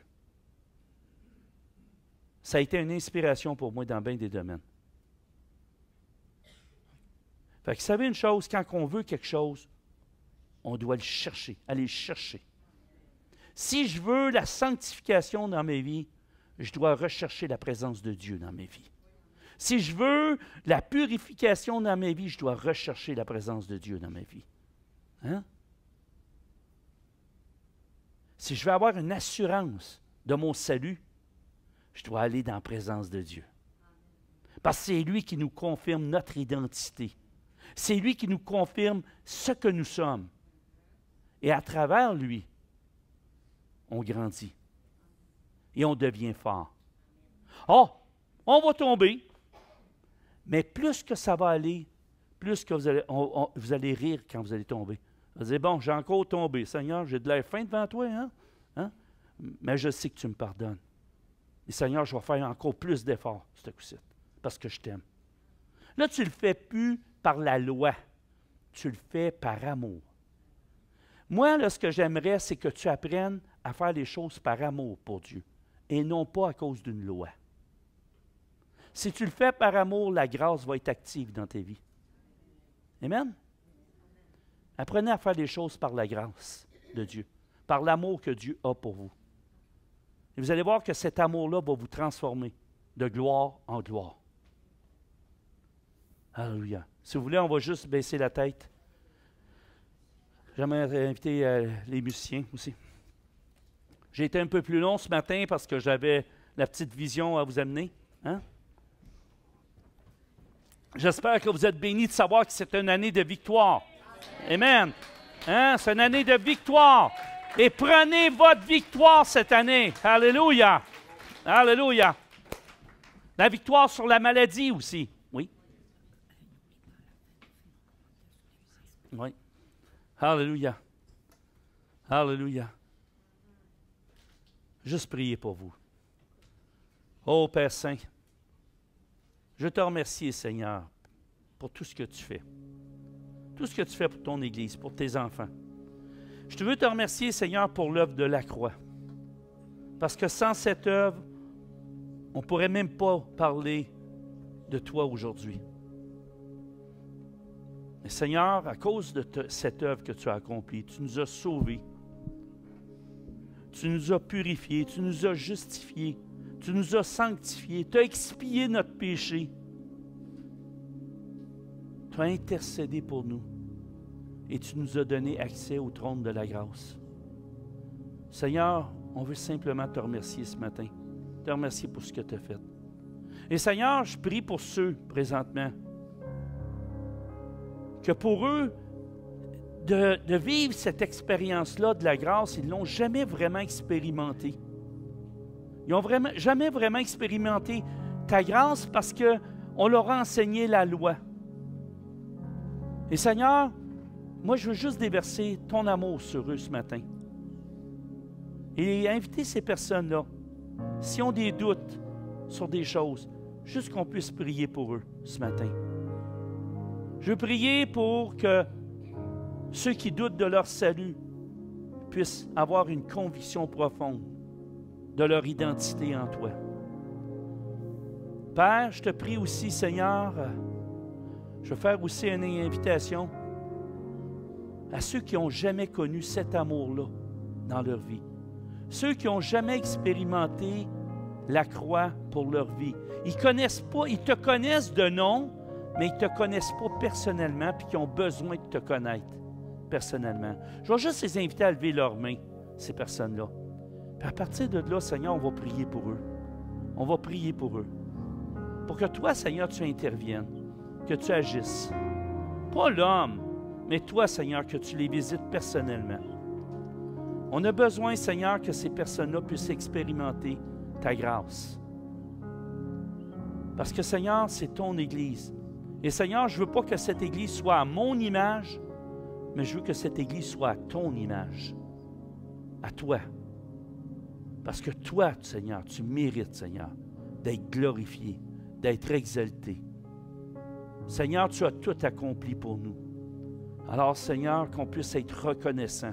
Ça a été une inspiration pour moi dans bien des domaines. Fait que vous savez une chose, quand on veut quelque chose, on doit le chercher, aller le chercher. Si je veux la sanctification dans ma vie, je dois rechercher la présence de Dieu dans ma vie. Si je veux la purification dans ma vie, je dois rechercher la présence de Dieu dans ma vie. Hein? Si je veux avoir une assurance de mon salut, je dois aller dans la présence de Dieu. Parce que c'est lui qui nous confirme notre identité. C'est lui qui nous confirme ce que nous sommes. Et à travers lui, on grandit. Et on devient fort. Oh, on va tomber. Mais plus que ça va aller, plus que vous allez rire quand vous allez tomber. Vous allez dire, bon, j'ai encore tombé. Seigneur, j'ai de l'air fin devant toi, hein? Mais je sais que tu me pardonnes. Et Seigneur, je vais faire encore plus d'efforts, ce coup-ci, parce que je t'aime. Là, tu ne le fais plus par la loi. Tu le fais par amour. Moi, là, ce que j'aimerais, c'est que tu apprennes à faire les choses par amour pour Dieu et non pas à cause d'une loi. Si tu le fais par amour, la grâce va être active dans ta vie. Amen? Apprenez à faire les choses par la grâce de Dieu, par l'amour que Dieu a pour vous. Et vous allez voir que cet amour-là va vous transformer de gloire en gloire. Alléluia. Si vous voulez, on va juste baisser la tête. J'aimerais inviter les musiciens aussi. J'ai été un peu plus long ce matin parce que j'avais la petite vision à vous amener. Hein? J'espère que vous êtes bénis de savoir que c'est une année de victoire. Amen. Hein? C'est une année de victoire. Et prenez votre victoire cette année. Alléluia. Alléluia. La victoire sur la maladie aussi. Oui. Oui. Alléluia. Alléluia. Juste prier pour vous. Oh Père Saint, je te remercie, Seigneur, pour tout ce que tu fais. Tout ce que tu fais pour ton Église, pour tes enfants. Je veux te remercier, Seigneur, pour l'œuvre de la croix. Parce que sans cette œuvre, on ne pourrait même pas parler de toi aujourd'hui. Mais Seigneur, à cause de cette œuvre que tu as accomplie, tu nous as sauvés. Tu nous as purifiés, tu nous as justifiés, tu nous as sanctifiés, tu as expié notre péché. Tu as intercédé pour nous et tu nous as donné accès au trône de la grâce. Seigneur, on veut simplement te remercier ce matin, te remercier pour ce que tu as fait. Et Seigneur, je prie pour ceux présentement que pour eux, de vivre cette expérience-là de la grâce, ils ne l'ont jamais vraiment expérimenté. Ils n'ont jamais vraiment expérimenté ta grâce parce qu'on leur a enseigné la loi. Et Seigneur, moi je veux juste déverser ton amour sur eux ce matin. Et inviter ces personnes-là, s'ils ont des doutes sur des choses, juste qu'on puisse prier pour eux ce matin. Je veux prier pour que ceux qui doutent de leur salut puissent avoir une conviction profonde de leur identité en toi. Père, je te prie aussi, Seigneur, je veux faire aussi une invitation à ceux qui n'ont jamais connu cet amour-là dans leur vie. Ceux qui n'ont jamais expérimenté la croix pour leur vie. Ils connaissent pas, ils te connaissent de nom, mais ils ne te connaissent pas personnellement puis qui ont besoin de te connaître personnellement. Je vais juste les inviter à lever leurs mains, ces personnes-là. Puis à partir de là, Seigneur, on va prier pour eux. On va prier pour eux. Pour que toi, Seigneur, tu interviennes, que tu agisses. Pas l'homme, mais toi, Seigneur, que tu les visites personnellement. On a besoin, Seigneur, que ces personnes-là puissent expérimenter ta grâce. Parce que, Seigneur, c'est ton Église. Et Seigneur, je ne veux pas que cette Église soit à mon image, mais je veux que cette Église soit à ton image, à toi. Parce que toi, Seigneur, tu mérites, Seigneur, d'être glorifié, d'être exalté. Seigneur, tu as tout accompli pour nous. Alors, Seigneur, qu'on puisse être reconnaissant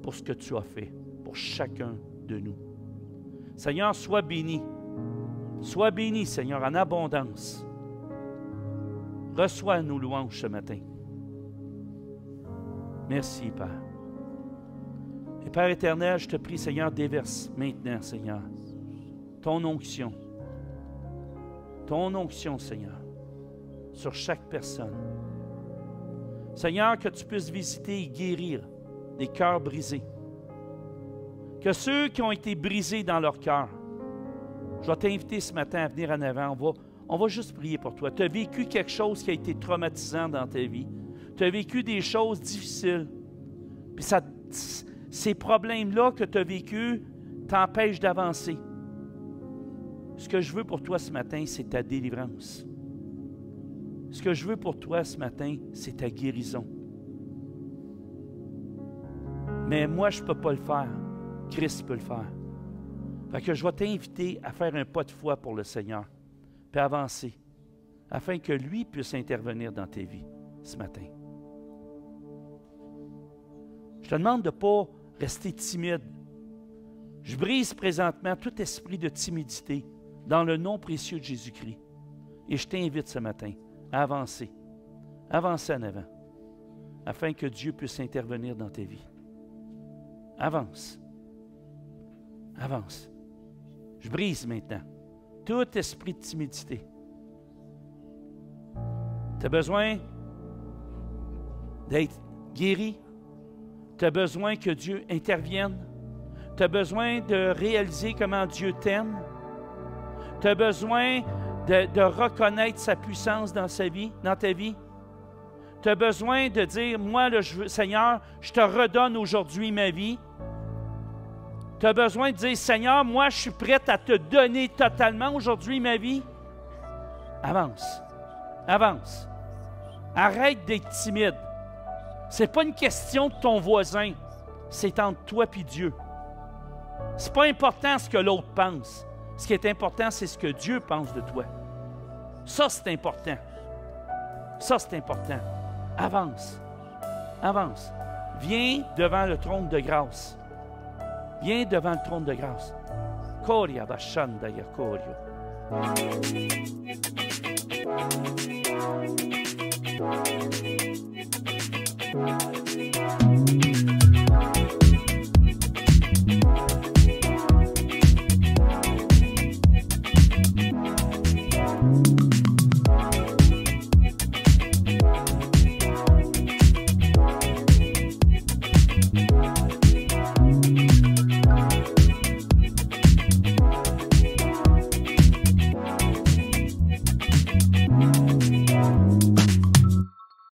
pour ce que tu as fait, pour chacun de nous. Seigneur, sois béni. Sois béni, Seigneur, en abondance. Reçois nos louanges ce matin. Merci, Père. Et Père éternel, je te prie, Seigneur, déverse maintenant, Seigneur, ton onction. Ton onction, Seigneur, sur chaque personne. Seigneur, que tu puisses visiter et guérir des cœurs brisés. Que ceux qui ont été brisés dans leur cœur, je vais t'inviter ce matin à venir en avant. On va juste prier pour toi. Tu as vécu quelque chose qui a été traumatisant dans ta vie. Tu as vécu des choses difficiles. Puis ces problèmes-là que tu as vécus t'empêchent d'avancer. Ce que je veux pour toi ce matin, c'est ta délivrance. Ce que je veux pour toi ce matin, c'est ta guérison. Mais moi, je ne peux pas le faire. Christ peut le faire. Fait que je vais t'inviter à faire un pas de foi pour le Seigneur, puis avancer, afin que lui puisse intervenir dans tes vies ce matin. Je te demande de ne pas rester timide. Je brise présentement tout esprit de timidité dans le nom précieux de Jésus-Christ. Et je t'invite ce matin à avancer. Avancer en avant, afin que Dieu puisse intervenir dans tes vies. Avance. Avance. Je brise maintenant tout esprit de timidité. Tu as besoin d'être guéri. Tu as besoin que Dieu intervienne. Tu as besoin de réaliser comment Dieu t'aime. Tu as besoin de reconnaître sa puissance dans ta vie. Tu as besoin de dire, moi, là, Seigneur, je te redonne aujourd'hui ma vie. Tu as besoin de dire, Seigneur, moi, je suis prête à te donner totalement aujourd'hui ma vie. Avance. Avance. Arrête d'être timide. Ce n'est pas une question de ton voisin. C'est entre toi et Dieu. Ce n'est pas important ce que l'autre pense. Ce qui est important, c'est ce que Dieu pense de toi. Ça, c'est important. Ça, c'est important. Avance. Avance. Viens devant le trône de grâce. Viens devant le trône de grâce. Koria bashanda ya korio.